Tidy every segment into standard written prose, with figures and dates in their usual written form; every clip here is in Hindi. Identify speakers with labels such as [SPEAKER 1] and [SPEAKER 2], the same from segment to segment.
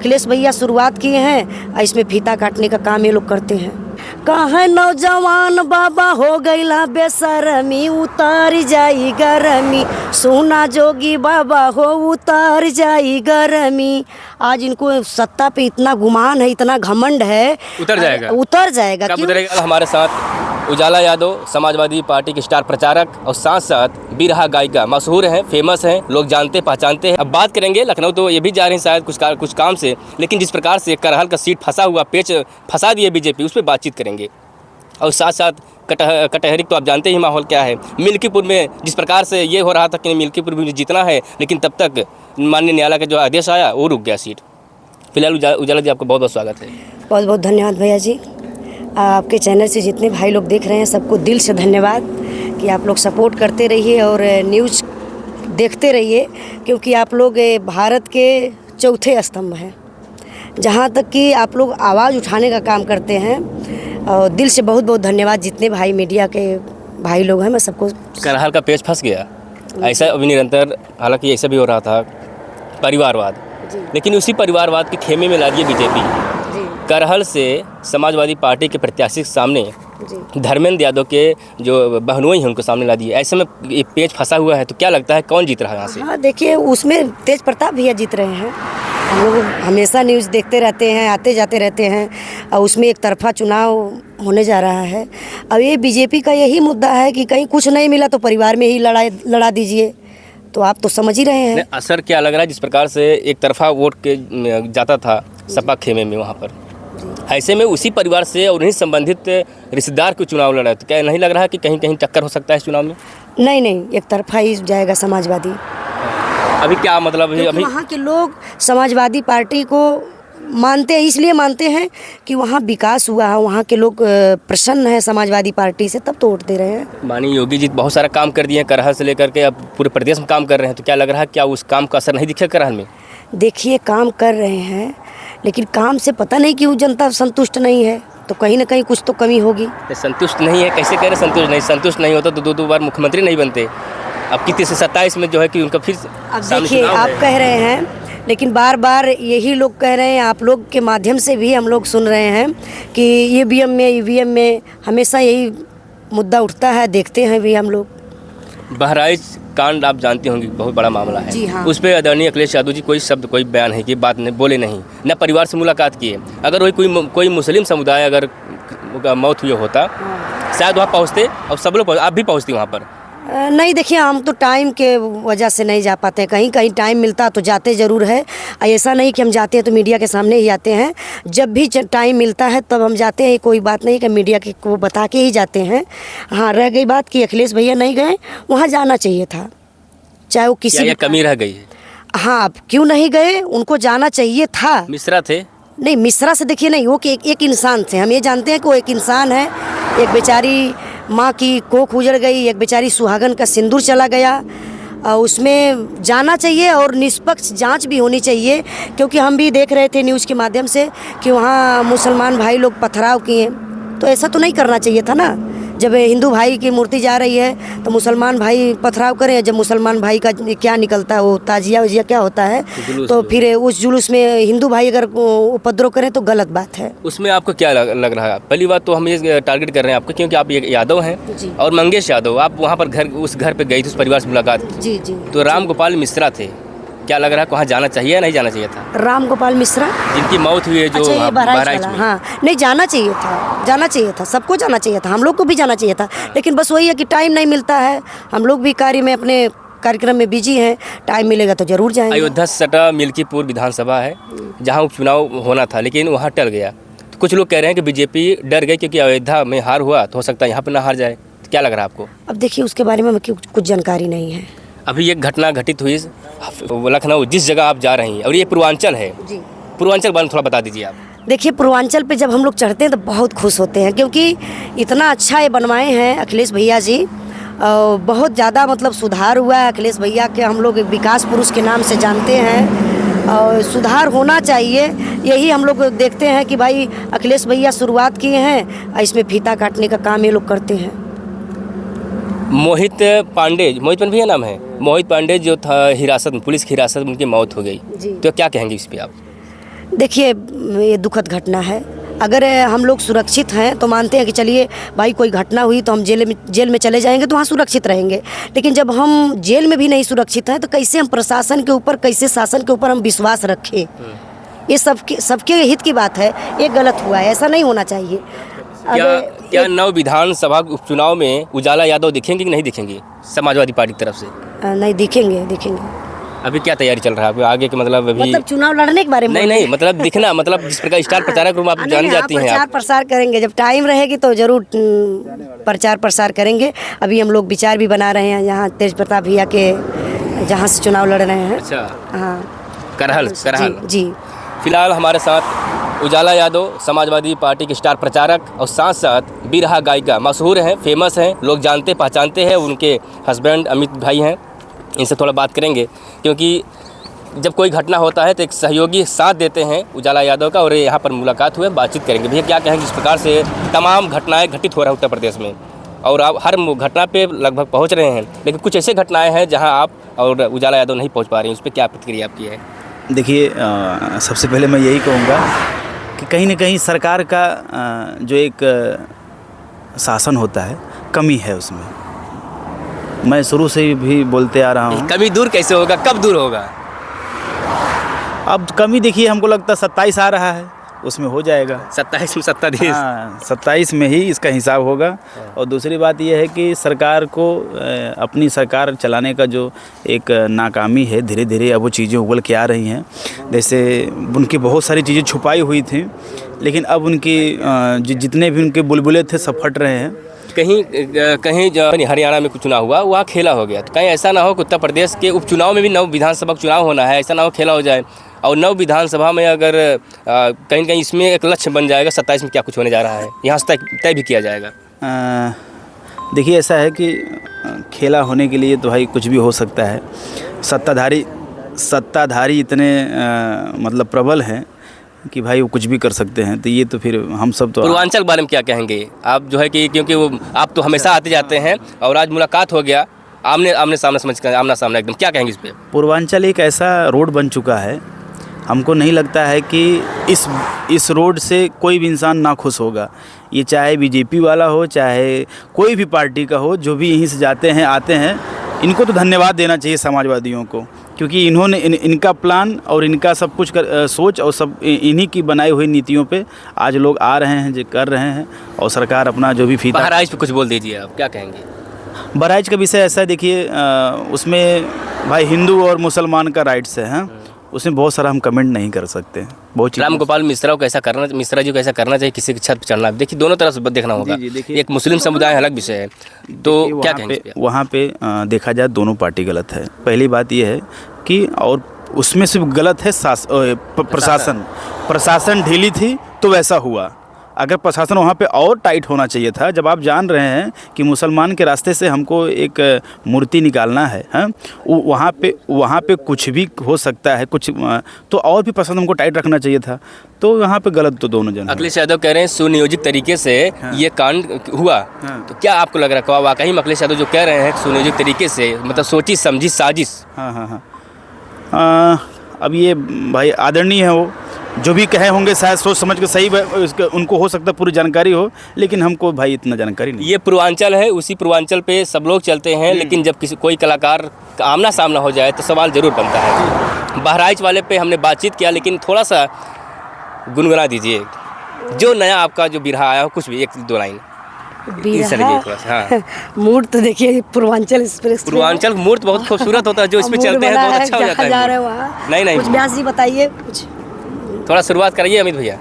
[SPEAKER 1] अखिलेश भैया शुरुआत किए हैं, इसमें फीता काटने का काम ये लोग करते हैं। कहाँ नौजवान बाबा हो गईला बेशरमी, उतार जाई गरमी, सोना जोगी बाबा हो उतार जाई गरमी। आज इनको सत्ता पे इतना गुमान है, इतना घमंड है, उतर जाएगा।
[SPEAKER 2] कब उतरेगा? हमारे साथ उजाला यादव, समाजवादी पार्टी के स्टार प्रचारक और साथ साथ बिरहा गायिका, मशहूर हैं, फेमस हैं, लोग जानते पहचानते हैं। अब बात करेंगे लखनऊ, तो ये भी जा रहे हैं शायद कुछ काम से, लेकिन जिस प्रकार से करहल का सीट फंसा हुआ, पेच फंसा दिए बीजेपी, उस पर बातचीत करेंगे। और साथ साथ कटहरी, तो आप जानते ही माहौल क्या है। मिल्कीपुर में जिस प्रकार से ये हो रहा था कि मिल्कीपुर में जीतना है, लेकिन तब तक माननीय न्यायालय का जो आदेश आया वो रुक गया सीट। फिलहाल उजाला जी, आपका बहुत बहुत स्वागत है।
[SPEAKER 1] बहुत बहुत धन्यवाद भैया जी। आपके चैनल से जितने भाई लोग देख रहे हैं सबको दिल से धन्यवाद कि आप लोग सपोर्ट करते रहिए और न्यूज़ देखते रहिए, क्योंकि आप लोग भारत के चौथे स्तंभ हैं, जहाँ तक कि आप लोग आवाज़ उठाने का काम करते हैं। और दिल से बहुत बहुत धन्यवाद जितने भाई मीडिया के भाई लोग हैं, मैं सबको।
[SPEAKER 2] करहल का पेच फंस गया, ऐसा अभी निरंतर, हालांकि ऐसा भी हो रहा था परिवारवाद, लेकिन उसी परिवारवाद के खेमे में ला दिए बीजेपी। करहल से समाजवादी पार्टी के प्रत्याशी के सामने धर्मेंद्र यादव के जो बहनोई हैं उनको सामने ला दिए। ऐसे में ये पेच फंसा हुआ है, तो क्या लगता है कौन जीत रहा है यहाँ से?
[SPEAKER 1] हाँ देखिए, उसमें तेज प्रताप भैया जीत रहे हैं। हम लोग हमेशा न्यूज़ देखते रहते हैं, आते जाते रहते हैं, और उसमें एक तरफा चुनाव होने जा रहा है। अब ये बीजेपी का यही मुद्दा है कि कहीं कुछ नहीं मिला तो परिवार में ही लड़ा दीजिए, तो आप तो समझ ही रहे हैं।
[SPEAKER 2] असर क्या लग रहा है जिस प्रकार से एक तरफा वोट के जाता था सपा खेमे में, वहाँ पर ऐसे में उसी परिवार से और उन्हीं संबंधित रिश्तेदार को चुनाव लड़ा है, तो क्या नहीं लग रहा है कि कहीं कहीं टक्कर हो सकता है इस चुनाव में?
[SPEAKER 1] नहीं, एक तरफा ही जाएगा समाजवादी।
[SPEAKER 2] अभी क्या मतलब है? अभी
[SPEAKER 1] वहाँ के लोग समाजवादी पार्टी को मानते हैं, इसलिए मानते हैं कि वहाँ विकास हुआ है, वहाँ के लोग प्रसन्न हैं समाजवादी पार्टी से, तब तो वोट दे रहे हैं।
[SPEAKER 2] माननीय योगी जी बहुत सारा काम कर दिए हैं, करहल से लेकर के अब पूरे प्रदेश में काम कर रहे हैं, तो क्या लग रहा है क्या उस काम का असर नहीं दिखेगा करहल में?
[SPEAKER 1] देखिए, काम कर रहे हैं, लेकिन काम से पता नहीं क्यों जनता संतुष्ट नहीं है, तो कहीं ना कहीं कुछ तो कमी होगी।
[SPEAKER 2] संतुष्ट नहीं है कैसे कह रहे? संतुष्ट नहीं होता तो दो बार मुख्यमंत्री नहीं बनते। अब कितने से 27 में जो है कि उनका फिर
[SPEAKER 1] अब देखिए, आप कह रहे हैं, लेकिन बार बार यही लोग कह रहे हैं, आप लोग के माध्यम से भी हम लोग सुन रहे हैं कि ईवीएम में ईवीएम में हमेशा यही मुद्दा उठता है, देखते हैं भी हम लोग।
[SPEAKER 2] बहराइच कांड आप जानते होंगे, बहुत बड़ा मामला है।
[SPEAKER 1] जी हाँ।
[SPEAKER 2] उस पर आदरणीय अखिलेश यादव जी कोई शब्द, कोई बयान है कि बात नहीं बोले, नहीं न परिवार से मुलाकात किए। अगर वही कोई मुस्लिम समुदाय अगर मौत हुई होता, शायद वहाँ पहुँचते और सब लोग आप भी पहुँचती वहाँ पर।
[SPEAKER 1] नहीं, देखिए, हम तो टाइम के वजह से नहीं जा पाते, कहीं कहीं टाइम मिलता तो जाते ज़रूर है। ऐसा नहीं कि हम जाते हैं तो मीडिया के सामने ही आते हैं, जब भी टाइम मिलता है तब हम जाते हैं। कोई बात नहीं कि मीडिया के को बता के ही जाते हैं। हाँ, रह गई बात कि अखिलेश भैया नहीं गए, वहाँ जाना चाहिए था, चाहे वो किसी भी
[SPEAKER 2] कमी रह गई है।
[SPEAKER 1] हाँ, क्यों नहीं गए, उनको जाना चाहिए था।
[SPEAKER 2] मिश्रा थे? नहीं,
[SPEAKER 1] मिश्रा से देखिए, नहीं, वो कि एक इंसान थे, हम ये जानते हैं कि वो एक इंसान है। एक बेचारी माँ की कोख उजड़ गई, एक बेचारी सुहागन का सिंदूर चला गया, उसमें जाना चाहिए और निष्पक्ष जांच भी होनी चाहिए, क्योंकि हम भी देख रहे थे न्यूज़ के माध्यम से कि वहाँ मुसलमान भाई लोग पथराव किए, तो ऐसा तो नहीं करना चाहिए था ना। जब हिंदू भाई की मूर्ति जा रही है तो मुसलमान भाई पथराव करें, जब मुसलमान भाई का क्या निकलता है, वो ताजिया वजिया क्या होता है, तो फिर उस जुलूस में हिंदू भाई अगर उपद्रव करें तो गलत बात है।
[SPEAKER 2] उसमें आपको क्या लग रहा है? पहली बात तो हम ये टारगेट कर रहे हैं आपको, क्योंकि आप यादव हैं और मंगेश यादव, आप वहाँ पर उस घर पर गई थी, उस परिवार से मुलाकात की।
[SPEAKER 1] जी।
[SPEAKER 2] तो राम गोपाल मिश्रा थे, क्या लग रहा है वहाँ जाना चाहिए या नहीं जाना चाहिए था?
[SPEAKER 1] राम गोपाल मिश्रा जिनकी
[SPEAKER 2] मौत हुई है, जो
[SPEAKER 1] बहराइच में। हाँ, नहीं, जाना चाहिए था, सबको जाना चाहिए था, हम लोग को भी जाना चाहिए था, लेकिन बस वही है कि टाइम नहीं मिलता है। हम लोग भी कार्य में, अपने कार्यक्रम में बिजी हैं, टाइम मिलेगा तो जरूर जाएंगे।
[SPEAKER 2] अयोध्या सटा मिल्कीपुर विधानसभा है, जहाँ उपचुनाव होना था, लेकिन वहाँ टल गया। तो कुछ लोग कह रहे हैं कि बीजेपी डर गई क्योंकि अयोध्या में हार हुआ, तो हो सकता है यहाँ पर ना हार जाए। तो क्या लग रहा है आपको?
[SPEAKER 1] अब देखिए, उसके बारे में कुछ जानकारी नहीं है।
[SPEAKER 2] अभी एक घटना घटित हुई लखनऊ, जिस जगह आप जा रही हैं, और ये पूर्वांचल है जी। पूर्वांचल बारे में थोड़ा बता दीजिए आप।
[SPEAKER 1] देखिए, पूर्वांचल पे जब हम लोग चढ़ते हैं तो बहुत खुश होते हैं, क्योंकि इतना अच्छा ये बनवाए हैं अखिलेश भैया जी, बहुत ज़्यादा मतलब सुधार हुआ है। अखिलेश भैया के हम लोग विकास पुरुष के नाम से जानते हैं, और सुधार होना चाहिए, यही हम लोग देखते हैं कि भाई अखिलेश भैया शुरुआत किए हैं, इसमें फीता काटने का काम ये लोग करते हैं।
[SPEAKER 2] मोहित पांडे भैया नाम है, मोहित पांडे जो था हिरासत में, पुलिस की हिरासत में, उनकी मौत हो गई, तो क्या कहेंगे इस पे आप?
[SPEAKER 1] देखिए, ये दुखद घटना है। अगर हम लोग सुरक्षित हैं तो मानते हैं कि चलिए भाई कोई घटना हुई तो हम जेल में चले जाएंगे तो वहाँ सुरक्षित रहेंगे। लेकिन जब हम जेल में भी नहीं सुरक्षित हैं तो कैसे हम प्रशासन के ऊपर, कैसे शासन के ऊपर हम विश्वास रखें? ये सबके हित की बात है। ये गलत हुआ है, ऐसा नहीं होना चाहिए।
[SPEAKER 2] क्या नव विधानसभा उपचुनाव में उजाला यादव दिखेंगे कि नहीं दिखेंगे समाजवादी पार्टी की तरफ से?
[SPEAKER 1] नहीं, दिखेंगे।
[SPEAKER 2] अभी क्या तैयारी चल रहा है आगे के, मतलब अभी
[SPEAKER 1] मतलब चुनाव लड़ने के बारे में?
[SPEAKER 2] नहीं, मतलब दिखना, मतलब जिस प्रकार स्टार प्रचारक रूप आप जानी जाती हैं।
[SPEAKER 1] प्रचार प्रसार करेंगे, जब टाइम रहेगी तो जरूर प्रचार प्रसार करेंगे। अभी हम लोग विचार भी बना रहे हैं यहाँ तेज प्रताप भैया के, जहाँ से चुनाव लड़ रहे हैं।
[SPEAKER 2] अच्छा,
[SPEAKER 1] हाँ,
[SPEAKER 2] करहल
[SPEAKER 1] जी।
[SPEAKER 2] फिलहाल हमारे साथ उजाला यादव समाजवादी पार्टी के स्टार प्रचारक और साथ साथ बिरहा गायिका, मशहूर हैं, फेमस हैं, लोग जानते पहचानते हैं। उनके हस्बैंड अमित भाई हैं, इनसे थोड़ा बात करेंगे क्योंकि जब कोई घटना होता है तो एक सहयोगी साथ देते हैं उजाला यादव का, और यहाँ पर मुलाकात हुए, बातचीत करेंगे। भैया क्या कहेंगे, इस प्रकार से तमाम घटनाएं घटित हो रहा है उत्तर प्रदेश में और आप हर घटना पे लगभग पहुँच रहे हैं, लेकिन कुछ ऐसे घटनाएं हैं जहाँ आप और उजाला यादव नहीं पहुँच पा रहे हैं, उस पर क्या प्रतिक्रिया आपकी है?
[SPEAKER 3] देखिए, सबसे पहले मैं यही कहूँगा कि कहीं ना कहीं सरकार का जो एक शासन होता है, कमी है उसमें। मैं शुरू से भी बोलते आ रहा हूँ।
[SPEAKER 2] कमी दूर कैसे होगा, कब दूर होगा?
[SPEAKER 3] अब कमी देखिए, हमको लगता है 27 आ रहा है, उसमें हो जाएगा।
[SPEAKER 2] 27 में सत्ताधीश?
[SPEAKER 3] हाँ, 27 में ही इसका हिसाब होगा। और दूसरी बात यह है कि सरकार को अपनी सरकार चलाने का जो एक नाकामी है, धीरे धीरे अब वो चीज़ें उगल के आ रही हैं। जैसे उनकी बहुत सारी चीज़ें छुपाई हुई थी, लेकिन अब उनकी जितने भी उनके बुलबुले थे सब फट रहे हैं।
[SPEAKER 2] कहीं जो हरियाणा में कुछ चुनाव हुआ वहाँ खेला हो गया, तो कहीं ऐसा ना हो कि उत्तर प्रदेश के उपचुनाव में भी नव विधानसभा चुनाव होना है, ऐसा ना हो खेला हो जाए। और नव विधानसभा में अगर कहीं कहीं इसमें एक लक्ष्य बन जाएगा 27 में क्या कुछ होने जा रहा है, यहाँ से तय भी किया जाएगा।
[SPEAKER 3] देखिए, ऐसा है कि खेला होने के लिए तो भाई कुछ भी हो सकता है। सत्ताधारी इतने मतलब प्रबल हैं कि भाई वो कुछ भी कर सकते हैं, तो ये तो फिर हम सब तो।
[SPEAKER 2] पूर्वांचल के बारे में क्या कहेंगे आप, जो है कि क्योंकि वो आप तो हमेशा आते जाते हैं और आज मुलाकात हो गया, आमने सामने समझ कर, आमना सामना एकदम, क्या कहेंगे इस पर?
[SPEAKER 3] पूर्वांचल एक ऐसा रोड बन चुका है, हमको नहीं लगता है कि इस रोड से कोई भी इंसान ना खुश होगा। ये चाहे बीजेपी वाला हो, चाहे कोई भी पार्टी का हो, जो भी यहीं से जाते हैं आते हैं, इनको तो धन्यवाद देना चाहिए समाजवादियों को, क्योंकि इन्होंने इनका प्लान और इनका सब कुछ सोच और सब इन्हीं की बनाई हुई नीतियों पे आज लोग आ रहे हैं, जो कर रहे हैं। और सरकार अपना जो भी फीता।
[SPEAKER 2] बहराइच पे कुछ बोल दीजिए, आप क्या कहेंगे?
[SPEAKER 3] बहराइच का विषय ऐसा है, देखिए, उसमें भाई हिंदू और मुसलमान का राइट्स है, हाँ, उसमें बहुत सारा हम कमेंट नहीं कर सकते। बहुत
[SPEAKER 2] राम गोपाल मिश्रा को मिश्रा जी को ऐसा करना चाहिए, किसी की छत पर चढ़ना, देखिए दोनों तरफ से देखना होगा। एक मुस्लिम समुदाय अलग विषय है, तो क्या कहेंगे?
[SPEAKER 3] वहाँ पे देखा जाए दोनों पार्टी गलत है। पहली बात ये है कि, और उसमें सिर्फ गलत है प्रशासन ढीली थी तो वैसा हुआ। अगर प्रशासन वहाँ पे और टाइट होना चाहिए था। जब आप जान रहे हैं कि मुसलमान के रास्ते से हमको एक मूर्ति निकालना है, हाँ, वहाँ पे कुछ भी हो सकता है, कुछ तो और भी प्रशासन हमको टाइट रखना चाहिए था। तो यहाँ पे गलत तो दोनों जन।
[SPEAKER 2] अखिलेश यादव कह रहे हैं सुनियोजित तरीके से ये कांड हुआ, तो क्या आपको लग रहा है वाकई में अखिलेश यादव जो कह रहे हैं सुनियोजित तरीके से, मतलब सोची समझी साजिश?
[SPEAKER 3] हाँ। अब ये भाई आदरणीय है, वो जो भी कहे होंगे शायद सोच समझ के सही, उनको हो सकता है पूरी जानकारी हो, लेकिन हमको भाई इतना जानकारी नहीं।
[SPEAKER 2] ये पूर्वांचल है, उसी पूर्वांचल पे सब लोग चलते हैं, लेकिन जब कोई कलाकार का आमना सामना हो जाए तो सवाल जरूर बनता है। बहराइच वाले पे हमने बातचीत किया, लेकिन थोड़ा सा गुनगुना दीजिए जो नया आपका जो बिरहा आया हो, कुछ भी 1-2 लाइन।
[SPEAKER 1] मूड तो देखिए पूर्वांचल एक्सप्रेस,
[SPEAKER 2] पूर्वांचल मूड बहुत खूबसूरत होता है, जो इस पे चलते हैं बहुत अच्छा हो जाता है। नहीं,
[SPEAKER 1] कुछ व्यास जी बताइए कुछ,
[SPEAKER 2] थोड़ा शुरुआत करिए अमित भैया।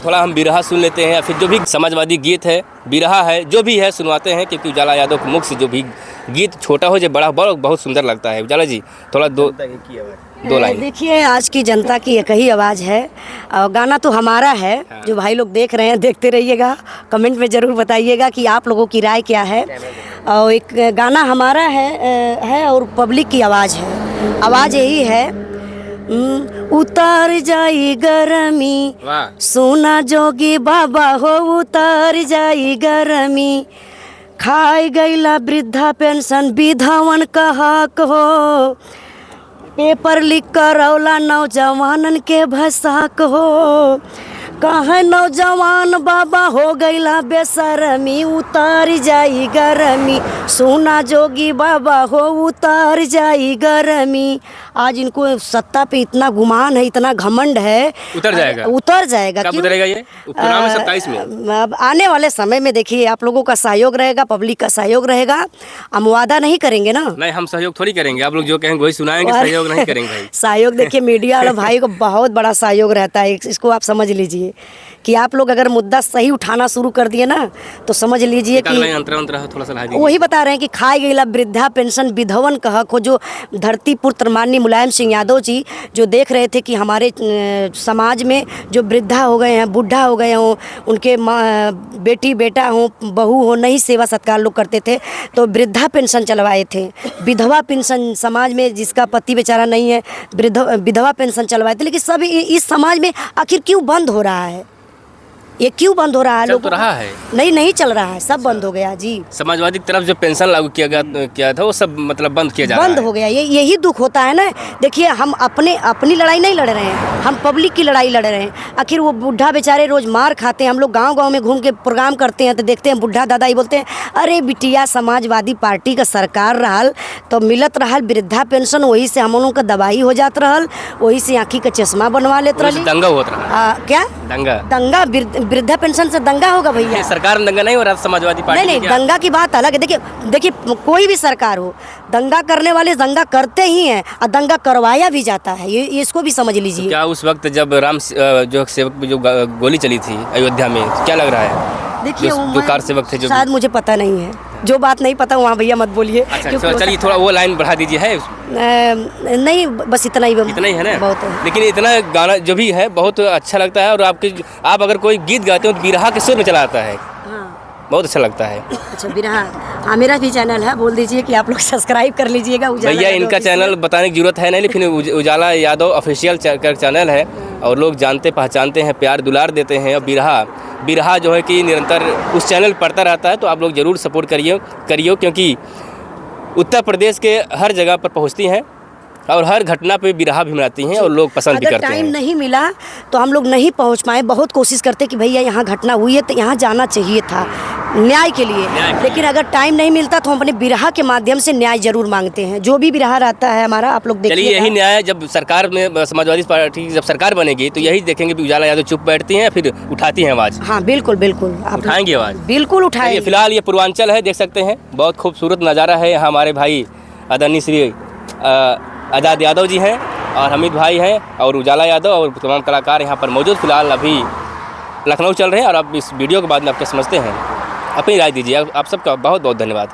[SPEAKER 2] थोड़ा हम बिरहा सुन लेते हैं, फिर जो भी समाजवादी गीत है, बिरहा है, जो भी है सुनवाते हैं, क्योंकि उजाला यादव के मुख से जो भी गीत छोटा हो जाए बड़ा बहुत सुंदर लगता है। उजाला जी थोड़ा 2 लाइन।
[SPEAKER 1] देखिए, आज की जनता की एक ही आवाज़ है और गाना तो हमारा है। जो भाई लोग देख रहे हैं, देखते रहिएगा, कमेंट में ज़रूर बताइएगा कि आप लोगों की राय क्या है। और एक गाना हमारा है और पब्लिक की आवाज़ है। आवाज़ यही है, उतार जाई गरमी, सोना जोगी बाबा हो, उतार जाई गरमी, खाई गईला वृद्धा पेंशन, विधवन का हक हो, पेपर लिख कर रौला नौजवानन के भसाक हो, कहाँ नौजवान बाबा हो गईला बेसरमी, उतर जाई गरमी, सोना जोगी बाबा हो उतर जाई गरमी। आज इनको सत्ता पे इतना गुमान है, इतना घमंड है,
[SPEAKER 2] उतर जाएगा।
[SPEAKER 1] उतर जाएगा।
[SPEAKER 2] कब
[SPEAKER 1] क्यों?
[SPEAKER 2] उतरेगा ये? चुनाव में 27 में।
[SPEAKER 1] अब आने वाले समय में देखिए आप लोगों का सहयोग रहेगा, पब्लिक का सहयोग रहेगा। हम वादा नहीं करेंगे ना।
[SPEAKER 2] नहीं, हम सहयोग थोड़ी करेंगे, आप लोग जो कहेंगे वही सुनाएंगे, सहयोग नहीं करेंगे भाई।
[SPEAKER 1] सहयोग देखिए मीडिया वाले भाई को बहुत बड़ा सहयोग रहता है, इसको आप समझ लीजिए कि आप लोग अगर मुद्दा सही उठाना शुरू कर दिए ना तो समझ लीजिए कि
[SPEAKER 2] अंतरा थोड़ा सा ला दीजिए।
[SPEAKER 1] वही बता रहे हैं कि खाए गईला वृद्धा पेंशन विधवन का हक हो। जो धरती पुत्र माननीय मुलायम सिंह यादव जी जो देख रहे थे कि हमारे समाज में जो वृद्धा हो गए हैं, बूढ़ा हो गए हों, उनके बेटी बेटा हो, बहू हो, नहीं सेवा सत्कार लोग करते थे तो वृद्धा पेंशन चलवाए थे। विधवा पेंशन समाज में जिसका पति बेचारा नहीं है, विधवा पेंशन चलवाए थे। लेकिन सब इस समाज में आखिर क्यों बंद हो रहा है? ये क्यों बंद हो रहा है?
[SPEAKER 2] चल तो रहा है,
[SPEAKER 1] नहीं चल रहा है, सब बंद हो गया जी।
[SPEAKER 2] समाजवादी की तरफ जो पेंशन लागू किया था वो सब मतलब बंद किया जा रहा है।
[SPEAKER 1] बंद हो गया। यही दुख होता है ना। देखिए हम अपनी लड़ाई नहीं लड़ रहे हैं, हम पब्लिक की लड़ाई लड़ रहे हैं। आखिर वो बुढ़ा बेचारे रोज मार खाते हैं। हम लोग गांव में घूम के प्रोग्राम करते हैं तो देखते हैं बुढ़ा दादा ही बोलते हैं, अरे बिटिया समाजवादी पार्टी का सरकार रहल तो मिलत रहल वृद्धा पेंशन, वही से हम लोगों का दवाई हो जात रहल, वही से आँखी का चश्मा बनवा लेते रहल।
[SPEAKER 2] दंगा होता रहा।
[SPEAKER 1] क्या दंगा? वृद्धा पेंशन से दंगा होगा भैया?
[SPEAKER 2] सरकार में दंगा नहीं हो रहा समाजवादी पार्टी।
[SPEAKER 1] नहीं, दंगा की बात अलग है। देखिए कोई भी सरकार हो, दंगा करने वाले दंगा करते ही हैं और दंगा करवाया भी जाता है। ये इसको भी समझ लीजिए।
[SPEAKER 2] तो क्या उस वक्त जब राम जो सेवक पे जो गोली चली थी अयोध्या में, क्या लग रहा है?
[SPEAKER 1] देखिए
[SPEAKER 2] जो कार सेवक थे, जो
[SPEAKER 1] शायद मुझे पता नहीं है, जो बात नहीं पता वहाँ भैया मत बोलिए।
[SPEAKER 2] अच्छा चलिए थोड़ा वो लाइन बढ़ा दीजिए। है
[SPEAKER 1] नहीं, बस इतना ही
[SPEAKER 2] है ना।
[SPEAKER 1] बहुत है।
[SPEAKER 2] लेकिन इतना गाना जो भी है बहुत अच्छा लगता है। और आप अगर कोई गीत गाते हो तो बिरहा के सुर में चला आता है, बहुत अच्छा लगता है।
[SPEAKER 1] अच्छा बिरहा, हाँ मेरा भी चैनल है, बोल दीजिए कि आप लोग सब्सक्राइब कर लीजिएगा।
[SPEAKER 2] भैया इनका चैनल बताने की जरूरत है नहीं, लेकिन उजाला यादव ऑफिशियल चैनल है और लोग जानते पहचानते हैं, प्यार दुलार देते हैं। और बिरहा जो है कि निरंतर उस चैनल पढ़ता रहता है, तो आप लोग ज़रूर सपोर्ट करिए क्योंकि उत्तर प्रदेश के हर जगह पर पहुंचती हैं और हर घटना पे बिरहा भी बनाती हैं और लोग पसंद भी करते हैं।
[SPEAKER 1] टाइम नहीं मिला तो हम लोग नहीं पहुंच पाए। बहुत कोशिश करते कि भैया यहाँ घटना हुई है तो यहाँ जाना चाहिए था न्याय के लिए, लेकिन अगर टाइम नहीं मिलता तो हम अपने बिरहा के माध्यम से न्याय जरूर मांगते हैं। जो भी बिरहा रहता है हमारा, आप लोग देखिए।
[SPEAKER 2] चलिए यही न्याय जब सरकार में समाजवादी पार्टी की जब सरकार बनेगी तो यही देखेंगे कि उजाला यादव चुप बैठती हैं फिर उठाती हैं आवाज़।
[SPEAKER 1] हाँ बिल्कुल आप
[SPEAKER 2] उठाएंगे आवाज़,
[SPEAKER 1] बिल्कुल उठाएंगे।
[SPEAKER 2] फिलहाल ये पूर्वांचल है, देख सकते हैं बहुत खूबसूरत नज़ारा है। यहाँ हमारे भाई आदरणीय श्री आज़ाद यादव जी हैं और हमीद भाई हैं और उजाला यादव और तमाम कलाकार यहाँ पर मौजूद फिलहाल अभी लखनऊ चल रहे हैं। और अब इस वीडियो के बाद में आप क्या समझते हैं, अपनी राय दीजिए। आप सबका बहुत बहुत धन्यवाद।